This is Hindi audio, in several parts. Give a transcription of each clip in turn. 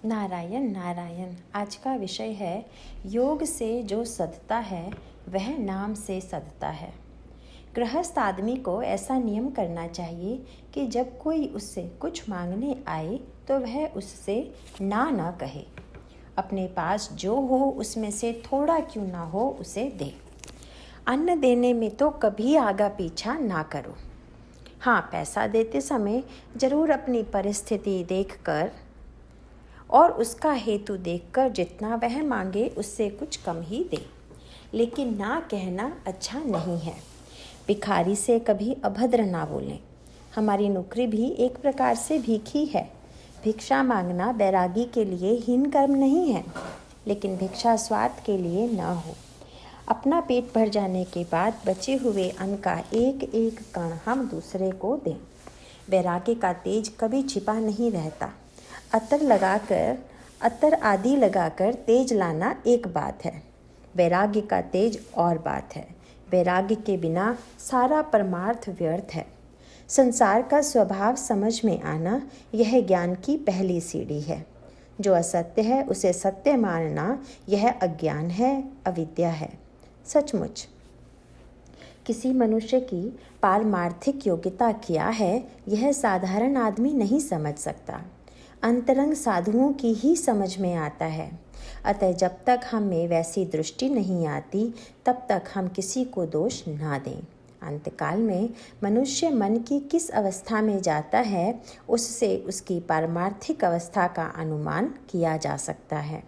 नारायण नारायण। आज का विषय है योग से जो सधता है वह नाम से सधता है। गृहस्थ आदमी को ऐसा नियम करना चाहिए कि जब कोई उससे कुछ मांगने आए तो वह उससे ना कहे। अपने पास जो हो उसमें से थोड़ा क्यों ना हो उसे दे। अन्न देने में तो कभी आगा पीछा ना करो। हाँ, पैसा देते समय ज़रूर अपनी परिस्थिति देखकर और उसका हेतु देखकर जितना वह मांगे उससे कुछ कम ही दे, लेकिन ना कहना अच्छा नहीं है। भिखारी से कभी अभद्र ना बोलें। हमारी नौकरी भी एक प्रकार से भीख ही है। भिक्षा मांगना बैरागी के लिए हीन कर्म नहीं है, लेकिन भिक्षा स्वार्थ के लिए ना हो। अपना पेट भर जाने के बाद बचे हुए अन्न का एक एक कण हम दूसरे को दें। बैरागी का तेज कभी छिपा नहीं रहता। अत्तर आदि लगाकर तेज लाना एक बात है, वैराग्य का तेज और बात है। वैराग्य के बिना सारा परमार्थ व्यर्थ है। संसार का स्वभाव समझ में आना यह ज्ञान की पहली सीढ़ी है। जो असत्य है उसे सत्य मानना यह अज्ञान है, अविद्या है। सचमुच किसी मनुष्य की पारमार्थिक योग्यता क्या है यह साधारण आदमी नहीं समझ सकता। अंतरंग साधुओं की ही समझ में आता है। अतः जब तक हम में वैसी दृष्टि नहीं आती तब तक हम किसी को दोष ना दें। अंतकाल में मनुष्य मन की किस अवस्था में जाता है उससे उसकी पारमार्थिक अवस्था का अनुमान किया जा सकता है।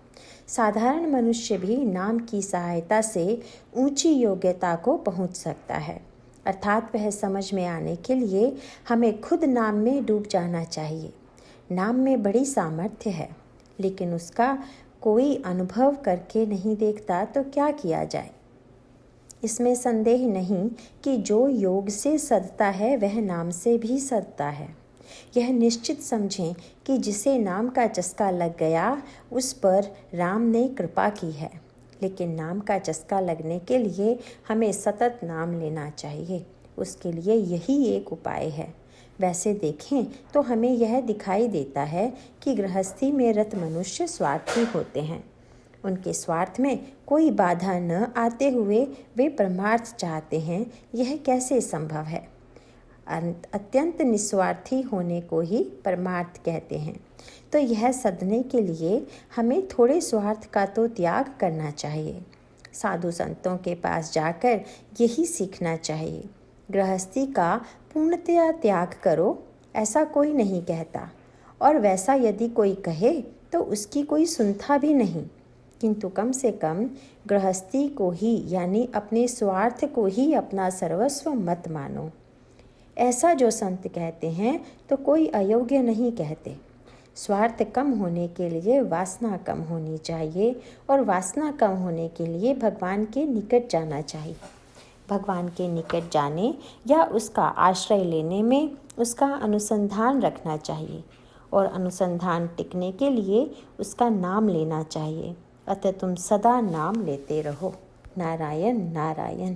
साधारण मनुष्य भी नाम की सहायता से ऊंची योग्यता को पहुंच सकता है, अर्थात वह समझ में आने के लिए हमें खुद नाम में डूब जाना चाहिए। नाम में बड़ी सामर्थ्य है, लेकिन उसका कोई अनुभव करके नहीं देखता तो क्या किया जाए। इसमें संदेह नहीं कि जो योग से सधता है वह नाम से भी सधता है। यह निश्चित समझें कि जिसे नाम का चस्का लग गया उस पर राम ने कृपा की है, लेकिन नाम का चस्का लगने के लिए हमें सतत नाम लेना चाहिए। उसके लिए यही एक उपाय है। वैसे देखें तो हमें यह दिखाई देता है कि गृहस्थी में रत मनुष्य स्वार्थी होते हैं। उनके स्वार्थ में कोई बाधा न आते हुए वे परमार्थ चाहते हैं। यह कैसे संभव है? अत्यंत निस्वार्थी होने को ही परमार्थ कहते हैं। तो यह सधने के लिए हमें थोड़े स्वार्थ का तो त्याग करना चाहिए। साधु संतों के पास जाकर यही सीखना चाहिए। गृहस्थी का पूर्णतया त्याग करो ऐसा कोई नहीं कहता, और वैसा यदि कोई कहे तो उसकी कोई सुनता भी नहीं, किंतु कम से कम गृहस्थी को ही यानी अपने स्वार्थ को ही अपना सर्वस्व मत मानो। ऐसा जो संत कहते हैं तो कोई अयोग्य नहीं कहते। स्वार्थ कम होने के लिए वासना कम होनी चाहिए, और वासना कम होने के लिए भगवान के निकट जाना चाहिए। भगवान के निकट जाने या उसका आश्रय लेने में उसका अनुसंधान रखना चाहिए, और अनुसंधान टिकने के लिए उसका नाम लेना चाहिए। अतः तुम सदा नाम लेते रहो। नारायण नारायण।